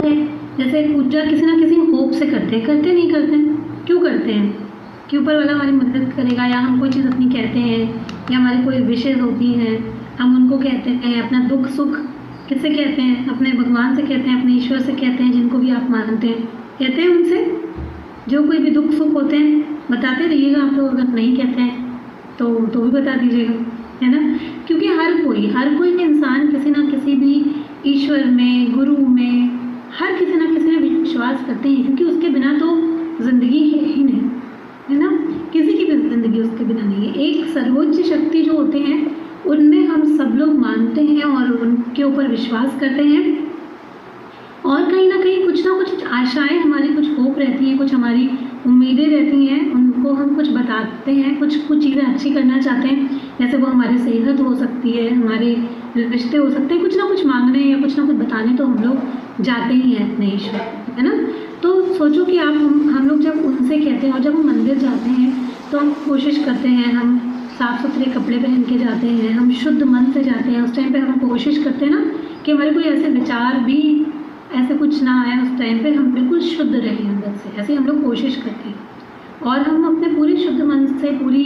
है, जैसे पूजा किसी ना किसी होप से करते हैं, करते नहीं करते हैं, क्यों करते हैं कि ऊपर वाला हमारी मदद करेगा, या हम कोई चीज़ अपनी कहते हैं, या हमारी कोई विशेज़ होती हैं, हम उनको कहते हैं, अपना दुख सुख किससे कहते हैं, अपने भगवान से कहते हैं, अपने ईश्वर से कहते हैं, जिनको भी आप मानते हैं कहते हैं उनसे। जो कोई भी दुख सुख होते हैं बताते रहिएगा आप लोग, अगर नहीं कहते हैं तो भी बता दीजिएगा, है ना। क्योंकि हर कोई इंसान किसी ना किसी भी ईश्वर में, गुरु में, हर किसी ना किसी में विश्वास करते हैं, क्योंकि उसके बिना तो ज़िंदगी है ही नहीं, है ना। किसी की भी ज़िंदगी उसके बिना नहीं है। एक सर्वोच्च शक्ति जो होते हैं उनमें हम सब लोग मानते हैं और उनके ऊपर विश्वास करते हैं, और कहीं ना कहीं कुछ ना कुछ आशाएं हमारी, कुछ होप रहती हैं, कुछ हमारी उम्मीदें रहती हैं, उनको हम कुछ बताते हैं, कुछ चीज़ें अच्छी करना चाहते हैं, जैसे वो हमारी सेहत हो सकती है, हमारे रिश्ते हो सकते हैं, कुछ ना कुछ मांगने या कुछ ना कुछ बताने तो हम लोग जाते ही हैं अपने ईश्वर, है ना। तो सोचो कि आप हम लोग जब उनसे कहते हैं और जब हम मंदिर जाते हैं तो हम कोशिश करते हैं, हम साफ़ सुथरे कपड़े पहन के जाते हैं, हम शुद्ध मन से जाते हैं। उस टाइम पे हम कोशिश करते हैं ना कि हमारे कोई ऐसे विचार भी ऐसे कुछ ना आए, उस टाइम पे हम बिल्कुल शुद्ध रहें अंदर से, ऐसे हम लोग कोशिश करते हैं। और हम अपने पूरे शुद्ध मन से, पूरी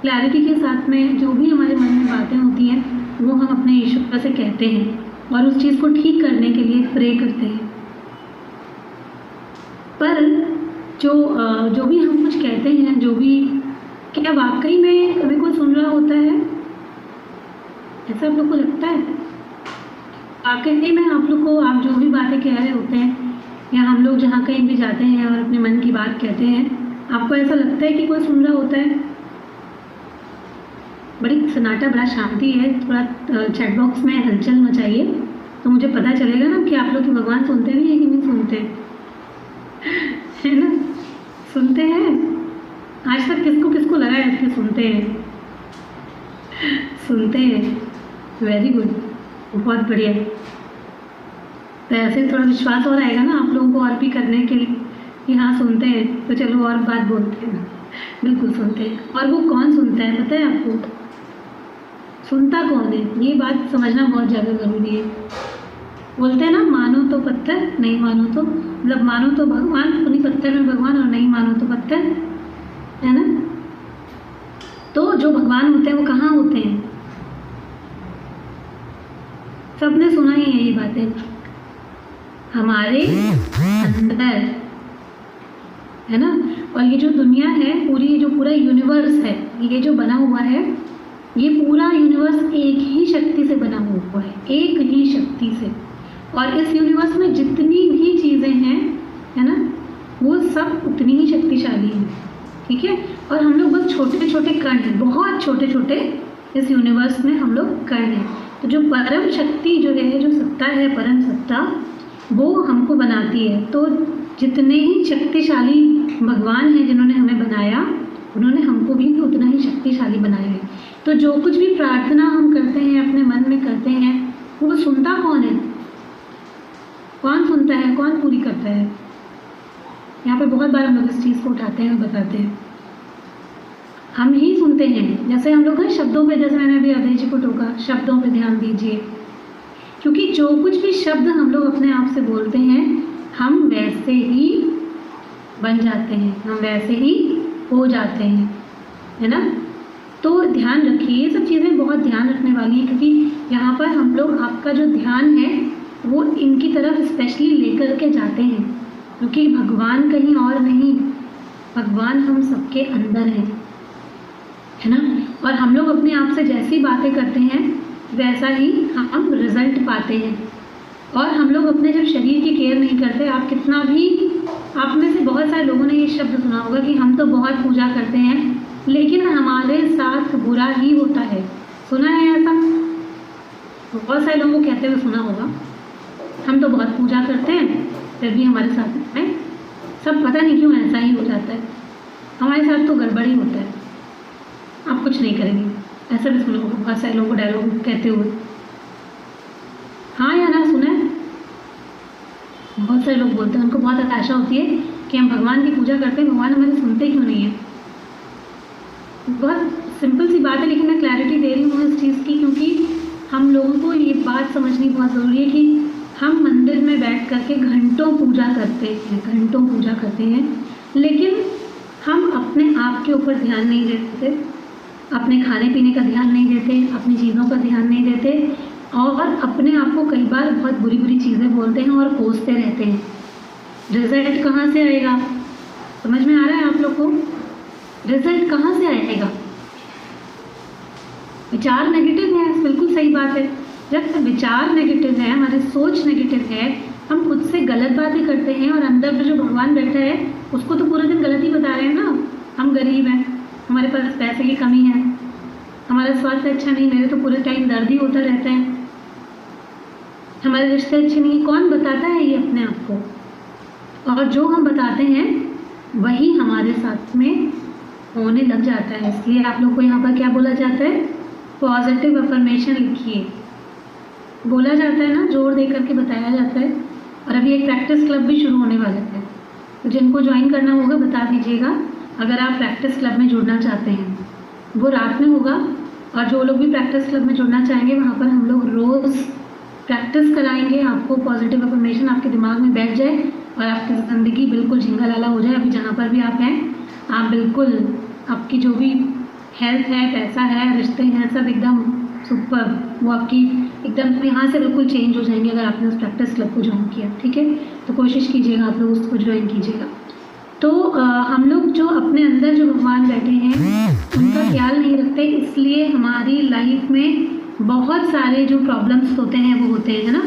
क्लैरिटी के साथ में जो भी हमारे मन में बातें होती हैं वो हम अपने ईश्वर से कहते हैं और उस चीज़ को ठीक करने के लिए प्रे करते हैं। पर जो भी हम कुछ कहते हैं, जो भी, क्या वाकई में कभी कोई सुन रहा होता है? ऐसा आप लोग को लगता है? वाकई में आप लोग को, आप जो भी बातें कह रहे होते हैं या हम लोग जहाँ कहीं भी जाते हैं और अपने मन की बात कहते हैं, आपको ऐसा लगता है कि कोई सुन रहा होता है? बड़ी सन्नाटा, बड़ा शांति है। थोड़ा चैट बॉक्स में हलचल मचाइए तो मुझे पता चलेगा ना कि आप लोग की भगवान सुनते भी हैं कि नहीं सुनते, है ना। सुनते हैं? आज तक किसको किसको लगा है कि सुनते हैं? सुनते हैं, वेरी गुड, बहुत बढ़िया। तो ऐसे थोड़ा विश्वास और आएगा ना आप लोगों को और भी करने के लिए कि हाँ सुनते हैं, तो चलो और बात बोलते हैं। बिल्कुल सुनते हैं। और वो कौन सुनता है पता है आपको? सुनता कौन है, ये बात समझना बहुत ज़्यादा ज़रूरी है। बोलते हैं ना, मानो तो पत्थर, नहीं मानो तो, मतलब मानो तो भगवान, पूरी पत्थर में भगवान, और नहीं मानो तो पत्थर, है ना। तो जो भगवान होते हैं वो कहाँ होते हैं? सबने सुना ही है ये बातें, हमारे अंदर, है ना। और ये जो दुनिया है पूरी, ये जो पूरा यूनिवर्स है, ये जो बना हुआ है, ये पूरा यूनिवर्स एक ही शक्ति से बना हुआ है, एक ही शक्ति से। और इस यूनिवर्स में जितनी भी चीज़ें हैं, है ना, वो सब उतनी ही शक्तिशाली हैं, ठीक है। और हम लोग बस छोटे छोटे कण हैं, बहुत छोटे छोटे इस यूनिवर्स में हम लोग कण हैं। तो जो परम शक्ति जो है, जो सत्ता है, परम सत्ता, वो हमको बनाती है। तो जितने ही शक्तिशाली भगवान हैं जिन्होंने हमें बनाया, उन्होंने हमको भी उतना ही शक्तिशाली बनाया है। तो जो कुछ भी प्रार्थना हम करते हैं, अपने मन में करते हैं, वो सुनता कौन है? कौन सुनता है, कौन पूरी करता है? यहाँ पे बहुत बार हम लोग इस चीज़ को उठाते हैं और बताते हैं, हम ही सुनते हैं। जैसे हम लोग हैं शब्दों पे, जैसे मैंने अभी अभय जी को टोका, शब्दों पे ध्यान दीजिए, क्योंकि जो कुछ भी शब्द हम लोग अपने आप से बोलते हैं, हम वैसे ही बन जाते हैं, हम वैसे ही हो जाते हैं, है ना। तो ध्यान रखिए, ये सब चीज़ें बहुत ध्यान रखने वाली हैं, क्योंकि यहाँ पर हम लोग, आपका जो ध्यान है वो इनकी तरफ स्पेशली लेकर के जाते हैं, क्योंकि भगवान कहीं और नहीं, भगवान हम सबके अंदर हैं, है ना। और हम लोग अपने आप से जैसी बातें करते हैं वैसा ही हम रिजल्ट पाते हैं। और हम लोग अपने जब शरीर की केयर नहीं करते, आप कितना भी, आप में से बहुत सारे लोगों ने ये शब्द सुना होगा कि हम तो बहुत पूजा करते हैं लेकिन हमारे साथ बुरा ही होता है। सुना है ऐसा? बहुत सारे लोगों को कहते हुए सुना होगा, हम तो बहुत पूजा करते हैं फिर भी हमारे साथ में सब पता नहीं क्यों ऐसा ही हो जाता है, हमारे साथ तो गड़बड़ ही होता है, आप कुछ नहीं करेंगे। ऐसा भी सुना होगा बहुत सारे लोगों को डायलॉग कहते हुए। हाँ या ना सुना है? बहुत सारे लोग बोलते हैं, उनको बहुत आशा होती है कि हम भगवान की पूजा करते हैं, भगवान हमारे सुनते क्यों नहीं है। बहुत सिंपल सी बात है, लेकिन मैं क्लैरिटी दे रही हूँ इस चीज़ की, क्योंकि हम लोगों को ये बात समझनी बहुत ज़रूरी है कि हम मंदिर में बैठ करके घंटों पूजा करते हैं, लेकिन हम अपने आप के ऊपर ध्यान नहीं देते, अपने खाने पीने का ध्यान नहीं देते, अपनी चीज़ों का ध्यान नहीं देते और अपने आप को कई बार बहुत बुरी बुरी चीज़ें बोलते हैं और कोसते रहते हैं। रिजल्ट कहाँ से आएगा? समझ में आ रहा है आप लोग को? रिजल्ट कहाँ से आएगा? विचार नेगेटिव है, बिल्कुल सही बात है। जब विचार नेगेटिव है, हमारी सोच नेगेटिव है, हम खुद से गलत बातें करते हैं और अंदर जो भगवान बैठा है उसको तो पूरे दिन गलत ही बता रहे हैं ना। हम गरीब हैं, हमारे पास पैसे की कमी है, हमारा स्वास्थ्य अच्छा नहीं, मेरे तो पूरे टाइम दर्द ही होता रहता है, हमारे रिश्ते अच्छे नहीं। कौन बताता है ये अपने आप को? और जो हम बताते हैं वही हमारे साथ में होने लग जाता है। इसलिए आप लोग को यहाँ पर क्या बोला जाता है? पॉजिटिव अफर्मेशन लिखिए। बोला जाता है ना, जोर दे करके बताया जाता है। और अभी एक प्रैक्टिस क्लब भी शुरू होने वाला है, तो जिनको ज्वाइन करना होगा बता दीजिएगा। अगर आप प्रैक्टिस क्लब में जुड़ना चाहते हैं, वो रात में होगा और जो लोग भी प्रैक्टिस क्लब में जुड़ना चाहेंगे वहाँ पर हम लोग रोज़ प्रैक्टिस कराएंगे। आपको पॉजिटिव अफर्मेशन आपके दिमाग में बैठ जाए और आपकी ज़िंदगी बिल्कुल झिंगा लाला हो जाए। अभी जहाँ पर भी आप हैं, आप बिल्कुल आपकी जो भी हेल्थ है, पैसा है, रिश्ते हैं, सब एकदम सुपर, वो आपकी एकदम यहाँ से बिल्कुल चेंज हो जाएंगे अगर आपने उस प्रैक्टिस क्लब को ज्वाइन किया। ठीक है, तो कोशिश कीजिएगा आप लोग उसको ज्वाइन कीजिएगा। तो हम लोग जो अपने अंदर जो भगवान बैठे हैं उनका ख्याल नहीं रखते, इसलिए हमारी लाइफ में बहुत सारे जो प्रॉब्लम्स होते हैं वो होते हैं, है ना।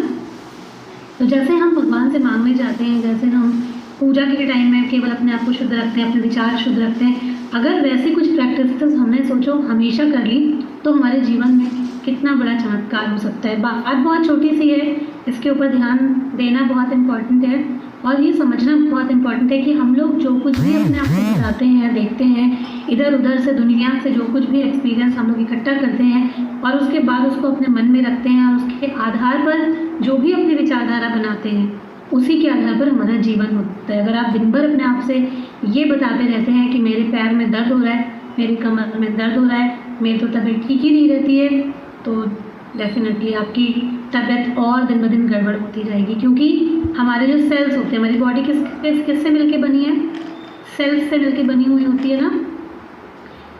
तो जैसे हम भगवान से मांगने जाते हैं, जैसे हम पूजा के टाइम में केवल अपने आप को शुद्ध रखते हैं, अपने विचार शुद्ध रखते हैं, अगर वैसी कुछ प्रैक्टिस हमने सोचो हमेशा कर ली तो हमारे जीवन में कितना बड़ा चमत्कार हो सकता है। बात बहुत छोटी सी है, इसके ऊपर ध्यान देना बहुत इम्पॉर्टेंट है और ये समझना बहुत इम्पॉर्टेंट है कि हम लोग जो कुछ भी अपने आप को बताते हैं, देखते हैं, इधर उधर से दुनिया से जो कुछ भी एक्सपीरियंस हम लोग इकट्ठा करते हैं और उसके बाद उसको अपने मन में रखते हैं और उसके आधार पर जो भी अपनी विचारधारा बनाते हैं उसी के आधार पर हमारा जीवन होता है। अगर आप दिन भर अपने आप से ये बताते रहते हैं कि मेरे पैर में दर्द हो रहा है, मेरी कमर में दर्द हो रहा है, मेरी तो तबीयत ठीक ही नहीं रहती है, तो डेफिनेटली आपकी तबीयत और दिन ब दिन गड़बड़ होती जाएगी। क्योंकि हमारे जो सेल्स होते हैं, हमारी बॉडी किससे मिलके बनी है? सेल्स से मिलके बनी हुई होती है ना।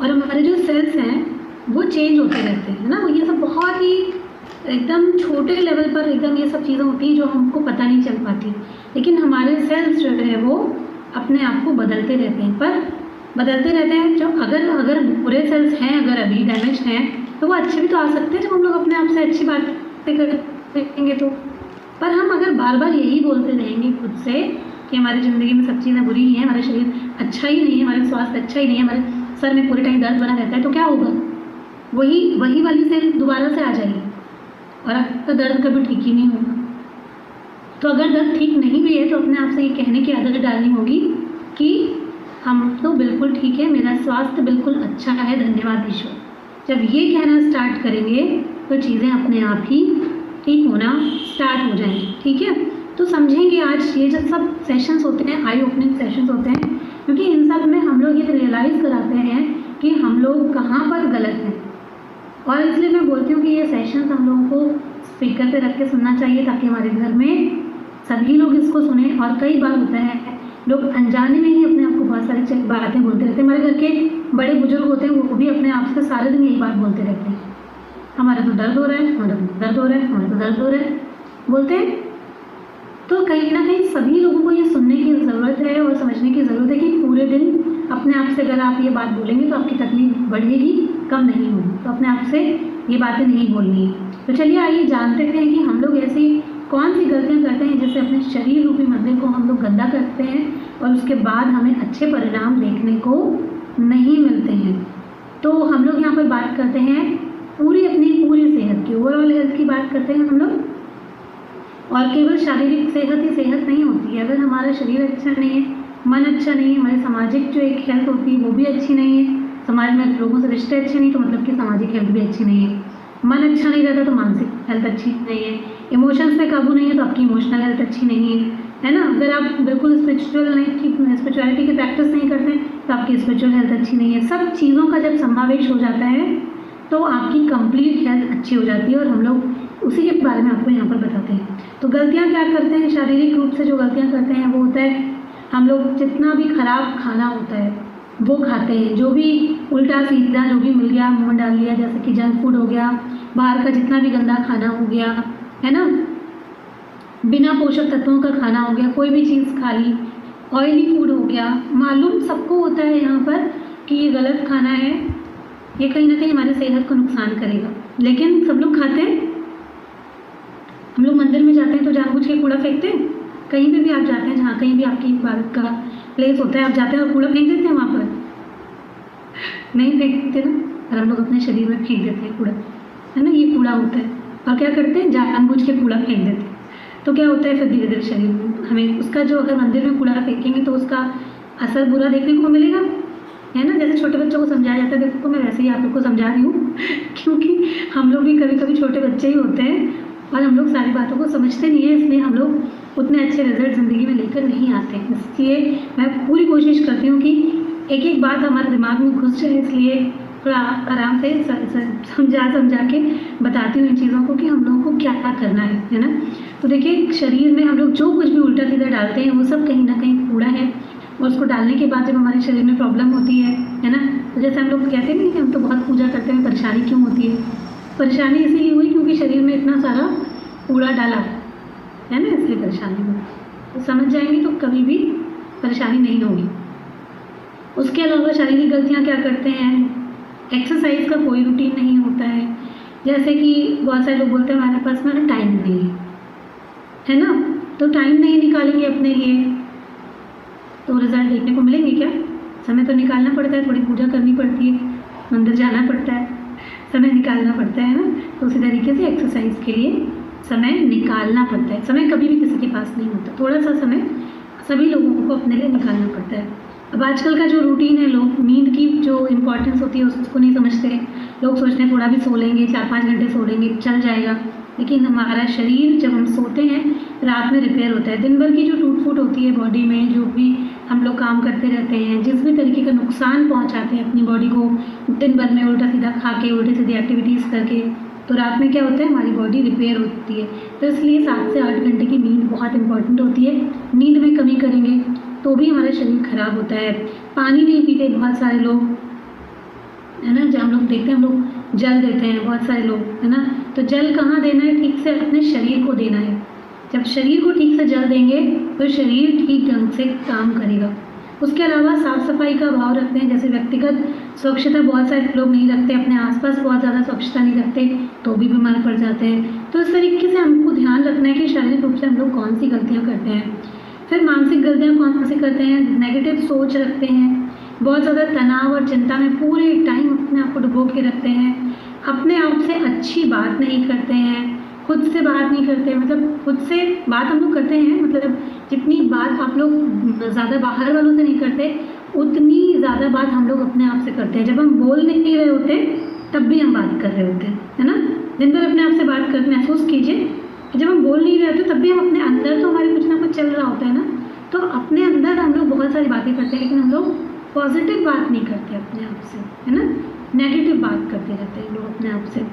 और हमारे जो सेल्स हैं वो चेंज होते रहते हैं ना। ये सब बहुत ही एकदम छोटे लेवल पर एकदम ये सब चीज़ें होती हैं जो हमको पता नहीं चल पाती, लेकिन हमारे सेल्स जो है वो अपने आप को बदलते रहते हैं। पर बदलते रहते हैं जो अगर बुरे सेल्स हैं, अगर अभी डैमेज हैं, तो वो अच्छे भी तो आ सकते हैं जब हम लोग अपने आप से अच्छी बातें करेंगे तो। पर हम अगर बार बार यही बोलते रहेंगे खुद से कि हमारी ज़िंदगी में सब चीज़ें बुरी ही हैं, हमारा शरीर अच्छा ही नहीं है, हमारा स्वास्थ्य अच्छा ही नहीं है, हमारे सर में पूरे टाइम दर्द बना रहता है, तो क्या होगा? वही वाली सेल दोबारा से आ जाएगी और आपका दर्द कभी ठीक ही नहीं होगा। तो अगर दर्द ठीक नहीं भी है तो अपने आप से ये कहने की आदत डालनी होगी कि हम तो बिल्कुल ठीक है, मेरा स्वास्थ्य बिल्कुल अच्छा है, धन्यवाद ईश्वर। जब ये कहना स्टार्ट करेंगे तो चीज़ें अपने आप ही ठीक होना स्टार्ट हो जाएंगी। ठीक है, तो समझेंगे आज ये जो सब सेशंस होते हैं, आई ओपनिंग सेशंस होते हैं, क्योंकि इन सब में हम लोग ये रियलाइज़ कराते हैं कि हम लोग कहाँ पर गलत हैं। और इसलिए मैं बोलती हूँ कि ये सेशंस हम लोगों को स्पीकर पे रख के सुनना चाहिए ताकि हमारे घर में सभी लोग इसको सुने। और कई बार होता है लोग अनजाने में ही अपने आप को बहुत सारी बातें बोलते रहते हैं। हमारे घर के बड़े बुजुर्ग होते हैं, वो भी अपने आप से सारे दिन यही बात बोलते रहते हैं, हमारा तो दर्द हो रहा है, हमारा तो दर्द हो रहा है, हमारा तो दर्द हो रहा है, बोलते हैं। तो कहीं ना कहीं सभी लोगों को ये सुनने की ज़रूरत है और समझने की ज़रूरत है कि पूरे दिन अपने आप से अगर आप ये बात बोलेंगे तो आपकी तकलीफ बढ़ेगी, कम नहीं होगी। तो अपने आप से ये बातें नहीं बोलनी है। तो चलिए आइए जानते हैं कि हम लोग ऐसी कौन सी गलतियां करते हैं जिससे अपने शरीर रूपी मंदिर को हम लोग गंदा करते हैं और उसके बाद हमें अच्छे परिणाम देखने को नहीं मिलते हैं। तो हम लोग यहाँ पर बात करते हैं पूरी सेहत की, ओवरऑल हेल्थ की बात करते हैं हम लोग। और केवल शारीरिक सेहत ही सेहत नहीं होती है। अगर हमारा शरीर अच्छा नहीं है, मन अच्छा नहीं है, हमारी सामाजिक जो एक हेल्थ होती है वो भी अच्छी नहीं है, समाज में लोगों से रिश्ते अच्छे नहीं तो मतलब कि सामाजिक हेल्थ भी अच्छी नहीं है। मन अच्छा नहीं रहता तो मानसिक हेल्थ अच्छी नहीं है, इमोशंस पे काबू नहीं है तो आपकी इमोशनल हेल्थ अच्छी नहीं है ना। अगर आप बिल्कुल स्पिरिचुअलिटी की प्रैक्टिस नहीं करते तो आपकी स्पिरिचुअल हेल्थ अच्छी नहीं है। सब चीज़ों का जब समावेश हो जाता है तो आपकी कंप्लीट हेल्थ अच्छी हो जाती है और हम लोग उसी के बारे में आपको यहाँ पर बताते हैं। तो गलतियाँ क्या करते हैं, शारीरिक रूप से जो गलतियाँ करते हैं वो होता है हम लोग जितना भी खराब खाना होता है वो खाते हैं, जो भी उल्टा सीधा जो भी मिल गया मुंह में डाल लिया, जैसे कि जंक फूड हो गया, बाहर का जितना भी गंदा खाना हो गया, है ना, बिना पोषक तत्वों का खाना हो गया, कोई भी चीज़ खा ली, ऑयली फूड हो गया। मालूम सबको होता है यहाँ पर कि ये गलत खाना है, ये कहीं ना कहीं हमारे सेहत को नुकसान करेगा, लेकिन सब लोग खाते हैं। हम लोग मंदिर में जाते हैं तो जानबूझ के कूड़ा फेंकते हैं, कहीं पे भी आप जाते हैं जहाँ कहीं भी आपकी इबादत का प्लेस होता है आप जाते हैं और कूड़ा फेंक देते हैं वहाँ पर, नहीं फेंकते ना, और हम लोग अपने शरीर में फेंक देते हैं कूड़ा, है ना, ये कूड़ा होता है। और क्या करते हैं, जानबूझ के कूड़ा फेंक देते हैं, तो क्या होता है फिर धीरे धीरे शरीर में हमें उसका जो, अगर मंदिर में कूड़ा फेंकेंगे तो उसका असर बुरा देखने को मिलेगा, है ना। जैसे छोटे बच्चों को समझाया जाता है, देखो मैं वैसे ही आप लोग को समझा रही हूँ क्योंकि हम लोग भी कभी कभी छोटे बच्चे ही होते हैं और हम लोग सारी बातों को समझते नहीं है, इसलिए हम लोग उतने अच्छे रिजल्ट ज़िंदगी में लेकर नहीं आते हैं। इसलिए मैं पूरी कोशिश करती हूँ कि एक एक बात हमारे दिमाग में घुस जाए, इसलिए थोड़ा आराम से समझा के बताती हूँ इन चीज़ों को कि हम लोगों को क्या क्या करना है ना। तो देखिए शरीर में हम लोग जो कुछ भी उल्टा सीधा डालते हैं वो सब कहीं ना कहीं कूड़ा है, और उसको डालने के बाद जब हमारे शरीर में प्रॉब्लम होती है ना, तो जैसे हम लोग कहते नहीं कि हम तो बहुत पूजा करते हैं, परेशानी क्यों होती है, परेशानी इसीलिए हुई क्योंकि शरीर में इतना सारा कूड़ा डाला है ना, इसलिए परेशानी हुई। तो समझ जाएंगे तो कभी भी परेशानी नहीं होगी। उसके अलावा शारीरिक गलतियाँ क्या करते हैं, एक्सरसाइज का कोई रूटीन नहीं होता है, जैसे कि बहुत सारे लोग बोलते हैं हमारे पास में टाइम नहीं है ना, तो टाइम नहीं निकालेंगे अपने लिए तो रिजल्ट देखने को मिलेंगे क्या, समय तो निकालना पड़ता है, थोड़ी पूजा करनी पड़ती है, मंदिर जाना पड़ता है, समय निकालना पड़ता है ना। तो उसी तरीके से एक्सरसाइज के लिए समय निकालना पड़ता है, समय कभी भी किसी के पास नहीं होता, थोड़ा सा समय सभी लोगों को अपने लिए निकालना पड़ता है। अब आजकल का जो रूटीन है, लोग नींद की जो इम्पोर्टेंस होती है उसको नहीं समझते, लोग सोचते हैं थोड़ा भी सो लेंगे, 4-5 घंटे सो लेंगे चल जाएगा, लेकिन हमारा शरीर जब हम सोते हैं रात में रिपेयर होता है, दिन भर की जो टूट फूट होती है बॉडी में, जो भी हम लोग काम करते रहते हैं, जिस भी तरीके का नुकसान पहुंचाते हैं अपनी बॉडी को दिन भर में उल्टा सीधा खा के, उल्टी सीधी एक्टिविटीज़ करके, तो रात में क्या होता है हमारी बॉडी रिपेयर होती है। तो इसलिए 7 से 8 घंटे की नींद बहुत इंपॉर्टेंट होती है। नींद में कमी करेंगे तो भी हमारा शरीर खराब होता है। पानी नहीं पीते बहुत सारे लोग, है ना, जब हम लोग देखते हैं हम लोग जल देते हैं बहुत सारे लोग, है ना, तो जल कहाँ देना है, ठीक से अपने शरीर को देना है। जब शरीर को ठीक से जल देंगे तो शरीर ठीक ढंग से काम करेगा। उसके अलावा साफ़ सफाई का भाव रखते हैं, जैसे व्यक्तिगत स्वच्छता बहुत सारे लोग नहीं रखते, अपने आसपास बहुत ज़्यादा स्वच्छता नहीं रखते तो भी बीमार पड़ जाते हैं। तो इस तरीके से हमको ध्यान रखना है कि शारीरिक रूप से हम लोग कौन सी गलतियाँ करते हैं। फिर मानसिक गलतियाँ कौन सी करते हैं, नेगेटिव सोच रखते हैं, बहुत ज़्यादा तनाव और चिंता में पूरे टाइम अपने आप को डुबो के रखते हैं, अपने आप से अच्छी बात नहीं करते हैं, खुद से बात नहीं करते, मतलब खुद से बात हम लोग करते हैं, मतलब जितनी बात आप लोग ज़्यादा बाहर वालों से नहीं करते उतनी ज़्यादा बात हम लोग अपने आप से करते हैं। जब हम बोल नहीं रहे होते तब भी हम बात कर रहे होते हैं, है ना। दिन भर अपने आप से बात कर महसूस कीजिए, जब हम बोल नहीं रहे होते तब भी हम अपने अंदर तो हमारे कुछ ना कुछ चल रहा होता है ना, तो अपने अंदर हम लोग बहुत सारी बातें करते हैं, लेकिन हम लोग पॉजिटिव बात नहीं करते अपने आप से, है ना, नेगेटिव बात करते रहते हैं लोग अपने आप से,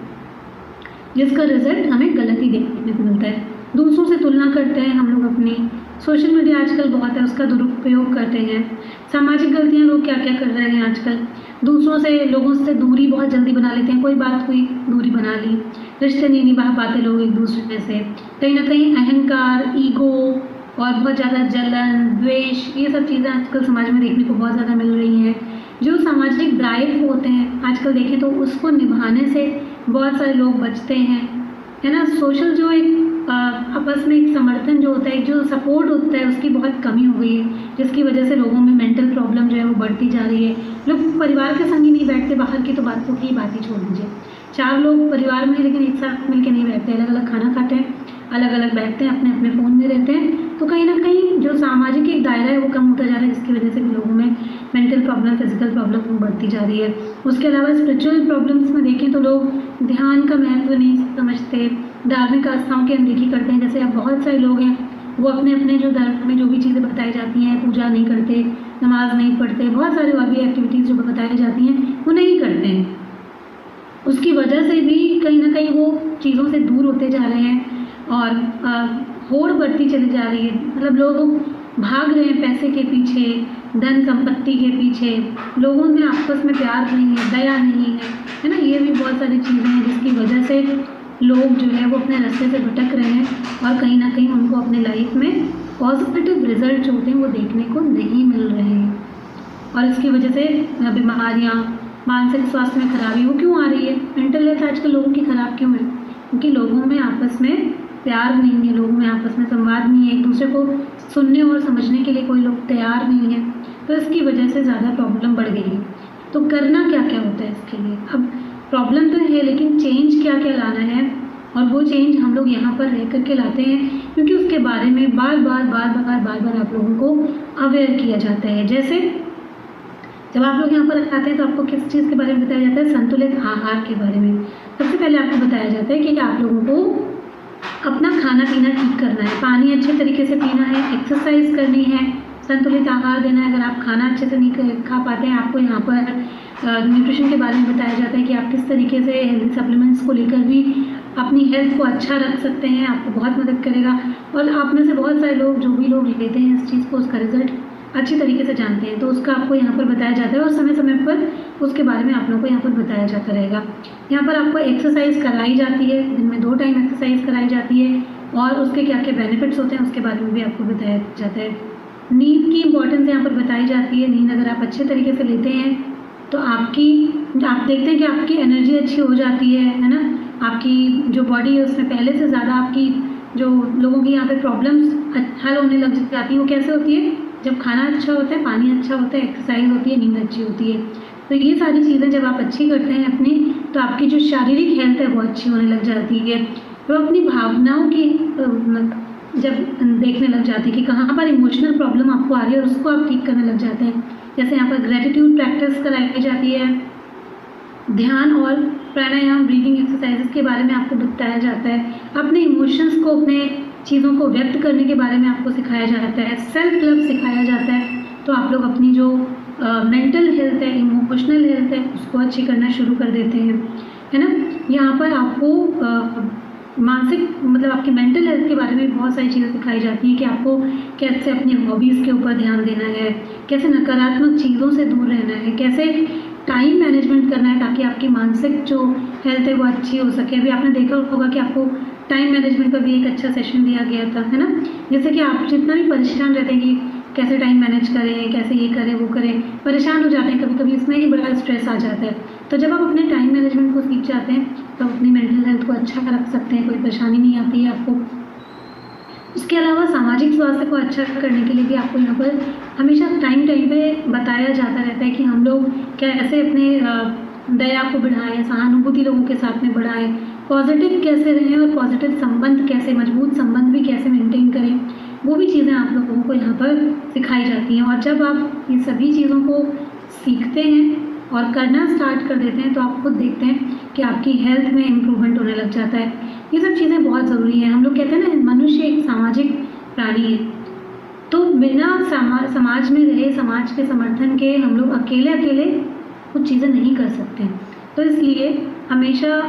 जिसका रिजल्ट हमें गलत ही देखने को मिलता है। दूसरों से तुलना करते हैं हम लोग अपनी, सोशल मीडिया आजकल बहुत है उसका दुरुपयोग करते हैं। सामाजिक गलतियाँ लोग क्या क्या कर रहे हैं आजकल, दूसरों से, लोगों से दूरी बहुत जल्दी बना लेते हैं, कोई बात हुई दूरी बना ली, रिश्ते नहीं निभा पाते लोग एक दूसरे से, कहीं ना कहीं अहंकार, ईगो और बहुत ज़्यादा जलन, द्वेष, ये सब चीज़ें आजकल समाज में देखने को बहुत ज़्यादा मिल रही हैं। जो सामाजिक दायित्व होते हैं आजकल देखें तो उसको निभाने से बहुत सारे लोग बचते हैं, है ना। सोशल जो एक आपस में एक समर्थन जो होता है, जो सपोर्ट होता है, उसकी बहुत कमी हो गई है, जिसकी वजह से लोगों में मेंटल प्रॉब्लम जो है वो बढ़ती जा रही है। लोग परिवार के संग ही नहीं बैठते, बाहर की तो बातों की बात ही छोड़ दीजिए, 4 लोग परिवार में हैं लेकिन एक साथ मिलकर नहीं बैठते, अलग अलग खाना खाते हैं, अलग अलग बैठते हैं, अपने अपने फ़ोन में रहते हैं। तो कहीं ना कहीं जो सामाजिक एक दायरा है वो कम होता जा रहा है, जिसकी वजह से लोगों में मेंटल प्रॉब्लम, फिजिकल प्रॉब्लम बढ़ती जा रही है। उसके अलावा स्पिरिचुअल प्रॉब्लम्स में देखें तो लोग ध्यान का महत्व नहीं समझते, धार्मिक आस्थाओं की अनदेखी करते हैं। जैसे अब बहुत सारे लोग हैं वो अपने अपने जो धर्म में जो भी चीज़ें बताई जाती हैं, पूजा नहीं करते, नमाज नहीं पढ़ते, बहुत सारे और भी एक्टिविटीज़ जो बताई जाती हैं वो नहीं करते हैं। उसकी वजह से भी कहीं ना कहीं वो चीज़ों से दूर होते जा रहे हैं। और होड़ बढ़ती चली जा रही है। मतलब लोग भाग रहे हैं पैसे के पीछे, धन संपत्ति के पीछे, लोगों में आपस में प्यार नहीं है, दया नहीं है ना। ये भी बहुत सारी चीज़ें हैं जिसकी वजह से लोग जो है वो अपने रास्ते से भटक रहे हैं और कहीं ना कहीं उनको अपने लाइफ में पॉजिटिव रिजल्ट जो होते हैं वो देखने को नहीं मिल रहे हैं। और इसकी वजह से बीमारियाँ, मानसिक स्वास्थ्य में खराबी वो क्यों आ रही है? मेंटल हेल्थ आजकल लोगों की ख़राब क्यों है? क्योंकि लोगों में आपस में प्यार नहीं है, लोगों में आपस में संवाद नहीं है, एक दूसरे को सुनने और समझने के लिए कोई लोग तैयार नहीं है। तो इसकी वजह से ज़्यादा प्रॉब्लम बढ़ गई है। तो करना क्या क्या होता है इसके लिए? अब प्रॉब्लम तो है, लेकिन चेंज क्या क्या लाना है, और वो चेंज हम लोग यहाँ पर रह करके लाते हैं, क्योंकि उसके बारे में बार बार आप लोगों को अवेयर किया जाता है। जैसे जब आप लोग यहाँ पर आते हैं तो आपको किस चीज़ के बारे में बताया जाता है? संतुलित आहार के बारे में। सबसे पहले आपको बताया जाता है कि आप लोगों को अपना खाना पीना ठीक करना है, पानी अच्छे तरीके से पीना है, एक्सरसाइज करनी है, संतुलित आहार देना है। अगर आप खाना अच्छे से नहीं खा पाते हैं, आपको यहाँ पर न्यूट्रिशन के बारे में बताया जाता है कि आप किस तरीके से हेल्थ सप्लीमेंट्स को लेकर भी अपनी हेल्थ को अच्छा रख सकते हैं, आपको बहुत मदद करेगा। और आप में से बहुत सारे लोग, जो भी लोग लेते हैं इस चीज़ को, उसका रिजल्ट अच्छी तरीके से जानते हैं, तो उसका आपको यहाँ पर बताया जाता है और समय समय पर उसके बारे में आप लोगों को यहाँ पर बताया जाता रहेगा। यहाँ पर आपको एक्सरसाइज कराई जाती है, दिन में 2 टाइम एक्सरसाइज कराई जाती है, और उसके क्या क्या बेनिफिट्स होते हैं उसके बारे में भी आपको बताया जाता है। नींद की इंपॉर्टेंस यहाँ पर बताई जाती है। नींद अगर आप अच्छे तरीके से लेते हैं तो आप देखते हैं कि आपकी एनर्जी अच्छी हो जाती है ना। आपकी जो बॉडी है उसमें पहले से ज़्यादा आपकी जो लोगों की यहाँ पे प्रॉब्लम्स हल होने लग जाती है। वो कैसे होती है? जब खाना अच्छा होता है, पानी अच्छा होता है, एक्सरसाइज होती है, नींद अच्छी होती है। तो ये सारी चीज़ें जब आप अच्छी करते हैं अपनी, तो आपकी जो शारीरिक हेल्थ है वो अच्छी होने लग जाती है। तो अपनी भावनाओं की जब देखने लग जाती है कि कहाँ पर इमोशनल प्रॉब्लम आपको आ रही है और उसको आप ठीक करने लग जाते हैं। जैसे यहाँ पर ग्रेटिट्यूड प्रैक्टिस कराई जाती है, ध्यान और प्राणायाम, ब्रीदिंग एक्सरसाइजेस के बारे में आपको बताया जाता है, अपने इमोशंस को, अपने चीज़ों को व्यक्त करने के बारे में आपको सिखाया जाता है, सेल्फ लव सिखाया जाता है। तो आप लोग अपनी जो मेंटल हेल्थ है, इमोशनल हेल्थ है, उसको अच्छी करना शुरू कर देते हैं, है ना। यहाँ पर आपको मानसिक मतलब आपकी मेंटल हेल्थ के बारे में बहुत सारी चीज़ें सिखाई जाती हैं कि आपको कैसे अपनी हॉबीज़ के ऊपर ध्यान देना है, कैसे नकारात्मक चीज़ों से दूर रहना है, कैसे टाइम मैनेजमेंट करना है ताकि आपकी मानसिक जो हेल्थ है वो अच्छी हो सके। अभी आपने देखा होगा कि आपको टाइम मैनेजमेंट का भी एक अच्छा सेशन दिया गया था, है ना। जैसे कि आप जितना भी परेशान रहते हैं कि कैसे टाइम मैनेज करें, कैसे ये करें वो करें, परेशान हो जाते हैं कभी कभी, इसमें ही बड़ा स्ट्रेस आ जाता है। तो जब आप अपने टाइम मैनेजमेंट को सीख जाते हैं तो अपनी मेंटल हेल्थ को अच्छा रख सकते हैं, कोई परेशानी नहीं आती है आपको। इसके अलावा सामाजिक स्वास्थ्य को अच्छा करने के लिए भी आपको यहाँ पर हमेशा टाइम पे बताया जाता रहता है कि हम लोग कैसे अपने दया को बढ़ाएं, सहानुभूति लोगों के साथ में बढ़ाएं, पॉजिटिव कैसे रहें और पॉजिटिव संबंध कैसे, मजबूत संबंध भी कैसे मेंटेन करें, वो भी चीज़ें आप लोगों को यहाँ पर सिखाई जाती हैं। और जब आप ये सभी चीज़ों को सीखते हैं और करना स्टार्ट कर देते हैं तो आप खुद देखते हैं कि आपकी हेल्थ में इम्प्रूवमेंट होने लग जाता है। ये सब चीज़ें बहुत ज़रूरी हैं। हम लोग कहते हैं ना, मनुष्य एक सामाजिक प्राणी है, तो बिना समाज में रहे, समाज के समर्थन के हम लोग अकेले कुछ चीज़ें नहीं कर सकते हैं। तो इसलिए हमेशा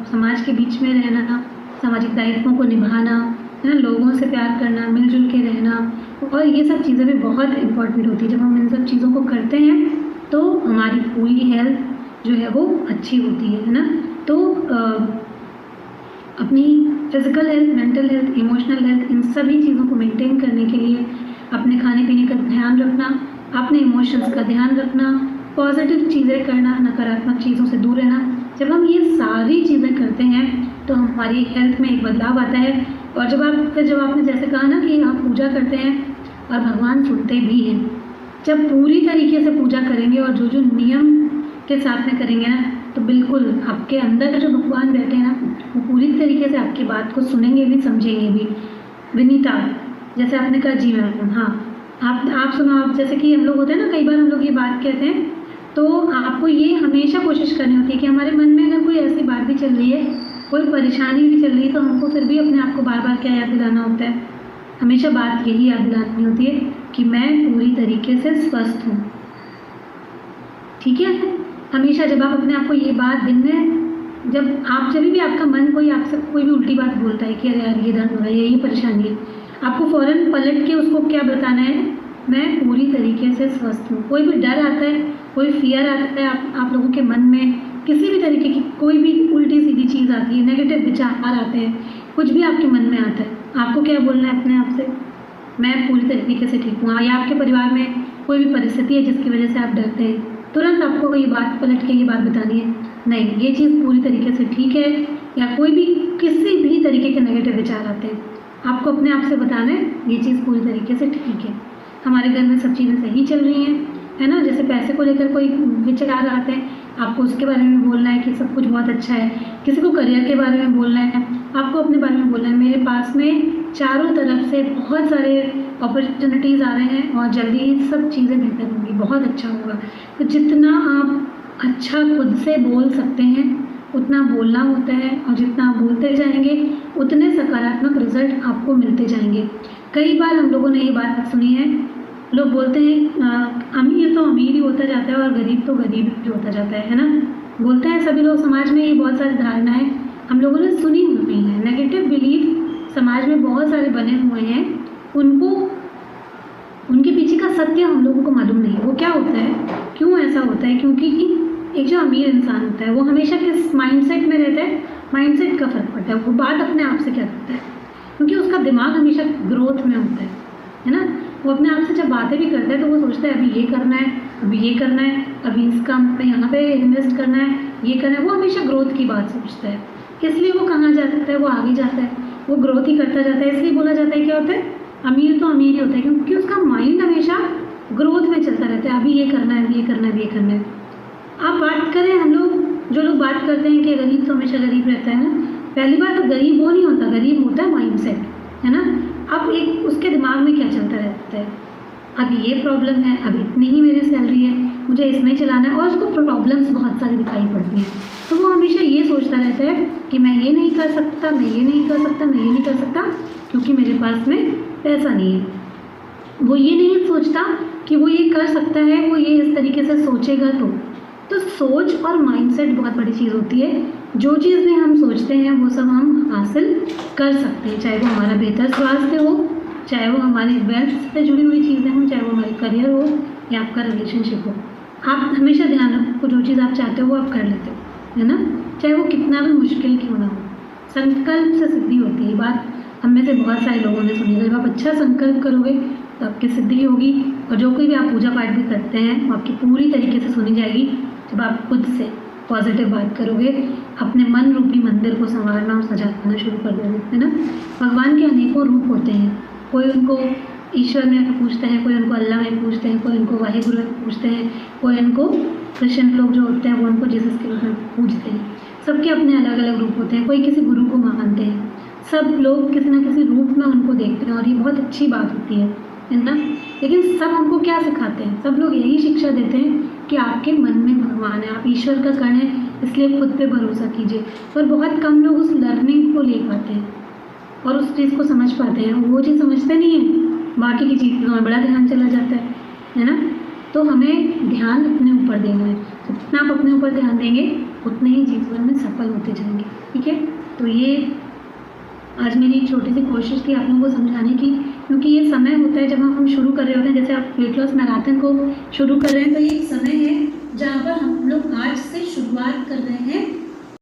समाज के बीच में रहना, सामाजिक दायित्वों को निभाना, है ना, लोगों से प्यार करना, मिलजुल के रहना, और ये सब चीज़ें भी बहुत इम्पोर्टेंट होती है। जब हम इन सब चीज़ों को करते हैं तो हमारी पूरी हेल्थ जो है वो अच्छी होती है ना। तो अपनी physical health, mental health, emotional health, इन सभी चीज़ों को मेंटेन करने के लिए अपने खाने पीने का ध्यान रखना, अपने इमोशंस का ध्यान रखना, पॉजिटिव चीज़ें करना, नकारात्मक चीज़ों से दूर रहना। जब हम ये सारी चीज़ें करते हैं तो हमारी हेल्थ में एक बदलाव आता है। और जब आपने जैसे कहा ना कि आप पूजा करते हैं और भगवान सुनते भी हैं, जब पूरी तरीके से पूजा करेंगे और जो नियम के साथ में करेंगे ना, तो बिल्कुल आपके अंदर जो भगवान बैठे हैं ना, वो पूरी तरीके से आपकी बात को सुनेंगे भी, समझेंगे भी। विनीता, जैसे आपने कहा जी मैम, हाँ आप सुनो। आप जैसे कि हम लोग होते हैं ना, कई बार हम लोग ये बात कहते हैं, तो आपको ये हमेशा कोशिश करनी होती है कि हमारे मन में अगर कोई ऐसी बात भी चल रही है, कोई परेशानी भी चल रही है, तो हमको फिर भी अपने आप को बार बार क्या याद दिलाना होता है? हमेशा बात यही याद दिलानी होती है कि मैं पूरी तरीके से स्वस्थ हूँ। ठीक है, हमेशा जब आप अपने आप को ये बात दिन में जब भी आपका मन कोई आपसे कोई भी उल्टी बात बोलता है कि अरे यार ये दर्द हो रहा है, यही परेशानी है, आपको फ़ौरन पलट के उसको क्या बताना है, मैं पूरी तरीके से स्वस्थ हूँ। कोई भी डर आता है, कोई फियर आता है आप लोगों के मन में, किसी भी तरीके की कोई भी उल्टी सीधी चीज़ आती है, नेगेटिव विचार आते हैं, कुछ भी आपके मन में आता है, आपको क्या बोलना है अपने आप से, मैं पूरी तरीके से ठीक हूँ। या आपके परिवार में कोई भी परिस्थिति है जिसकी वजह से आप डरते हैं, तुरंत आपको ये बात पलट के ये बात बतानी है, नहीं ये चीज़ पूरी तरीके से ठीक है। या कोई भी किसी भी तरीके के नेगेटिव विचार आते हैं, आपको अपने आप से बताना है ये चीज़ पूरी तरीके से ठीक है, हमारे घर में सब चीज़ें सही चल रही हैं, है ना। जैसे पैसे को लेकर कोई विचार आते हैं, आपको उसके बारे में बोलना है कि सब कुछ बहुत अच्छा है। किसी को करियर के बारे में बोलना है, आपको अपने बारे में बोलना है, मेरे पास में चारों तरफ से बहुत सारे अपॉर्चुनिटीज़ आ रहे हैं और जल्दी ही सब चीज़ें बेहतर होंगी, बहुत अच्छा होगा। तो जितना आप अच्छा खुद से बोल सकते हैं उतना बोलना होता है, और जितना आप बोलते जाएंगे उतने सकारात्मक रिजल्ट आपको मिलते जाएंगे। कई बार हम लोगों ने ये बात सुनी है, लोग बोलते हैं अमीर तो अमीर ही होता जाता है और गरीब तो गरीब ही होता जाता है ना। बोलते हैं सभी लोग, समाज में ये बहुत सारी धारणाएं हम लोगों ने सुनी हुई हैं, नेगेटिव बिलीफ समाज में बहुत सारे बने हुए हैं, उनको उनके पीछे का सत्य हम लोगों को मालूम नहीं है। वो क्या होता है, क्यों ऐसा होता है, क्योंकि एक जो अमीर इंसान होता है वो हमेशा किस माइंडसेट में रहता है, माइंडसेट का फर्क पड़ता है। वो बात अपने आप से क्या करता है, क्योंकि उसका दिमाग हमेशा ग्रोथ में होता है ना। वो अपने आप से जब बातें भी करता है तो वो सोचता है अभी ये करना है, अभी ये करना है, अभी इस काम पे यहाँ पे इन्वेस्ट करना है, ये करना है। वो हमेशा ग्रोथ की बात सोचता है, इसलिए वो कहाँ जाता है, वो आगे जाता है, वो ग्रोथ ही करता जाता है। इसलिए बोला जाता है क्या होता है, अमीर तो अमीर ही होता है, क्योंकि उसका माइंड हमेशा ग्रोथ में चलता रहता है, अभी ये करना है, अभी ये करना है, अभी ये करना है। आप बात करें, हम लोग जो लोग बात करते हैं कि गरीब तो हमेशा गरीब रहता है ना, पहली बात तो गरीब वो नहीं होता, गरीब होता है माइंडसेट, है ना। अब एक उसके दिमाग में क्या चलता रहता है, अभी ये प्रॉब्लम है, अभी इतनी ही मेरी सैलरी है, मुझे इसमें चलाना है, और उसको प्रॉब्लम्स बहुत सारी दिखाई पड़ती हैं। तो वो हमेशा ये सोचता रहता है कि मैं ये नहीं कर सकता, मैं ये नहीं कर सकता, मैं ये नहीं कर सकता, क्योंकि मेरे पास में पैसा नहीं है। वो ये नहीं सोचता कि वो ये कर सकता है, वो ये इस तरीके से सोचेगा। तो सोच और माइंडसेट बहुत बड़ी चीज़ होती है। जो चीज़ भी हम सोचते हैं वो सब हम हासिल कर सकते हैं, चाहे वो हमारा बेहतर स्वास्थ्य हो, चाहे वो हमारी वेल्थ से जुड़ी हुई चीज़ें हों, चाहे वो हमारी करियर हो या आपका रिलेशनशिप हो। आप हमेशा ध्यान रखो, जो चीज़ आप चाहते हो वो आप कर लेते हो, है ना, चाहे वो कितना भी मुश्किल क्यों ना हो। संकल्प से सिद्धि होती है, बात हम में से बहुत सारे लोगों ने सुनी है। जब आप अच्छा संकल्प करोगे तो आपकी सिद्धि होगी, और जो कोई भी आप पूजा पाठ भी करते हैं वो आपकी पूरी तरीके से सुनी जाएगी। जब आप खुद से पॉजिटिव बात करोगे, अपने मन रूपी मंदिर को संवारना और सजाना शुरू कर दोगे, है ना। भगवान के अनेकों रूप होते हैं, कोई उनको ईश्वर में पूछते हैं, कोई उनको अल्लाह में पूछते हैं, कोई उनको वाहेगुरु में पूछते हैं, कोई उनको क्रिश्चियन लोग जो होते हैं वो उनको जीसस के रूप में पूजते हैं। सबके अपने अलग अलग रूप होते हैं, कोई किसी गुरु को मानते हैं, सब लोग किसी न किसी रूप में उनको देखते हैं, और ये बहुत अच्छी बात होती है ना। लेकिन सब हमको क्या सिखाते हैं, सब लोग यही शिक्षा देते हैं कि आपके मन में भगवान है, आप ईश्वर का कण है, इसलिए खुद पे भरोसा कीजिए। पर बहुत कम लोग उस लर्निंग को ले पाते हैं और उस चीज़ को समझ पाते हैं, वो चीज़ समझते नहीं है, बाकी की चीज़ों में बड़ा ध्यान चला जाता है ना। तो हमें ध्यान अपने ऊपर देना है, जितना आप अपने ऊपर ध्यान देंगे उतने ही जीवन में सफल होते जाएंगे, ठीक है। तो ये आज मेरी एक छोटी सी कोशिश थी आप लोगों को समझाने की, क्योंकि ये समय होता है जब हम शुरू कर रहे होते हैं, जैसे आप वेट लॉस मैराथन को शुरू कर रहे हैं, तो ये एक समय है जहाँ पर हम लोग आज से शुरुआत कर रहे हैं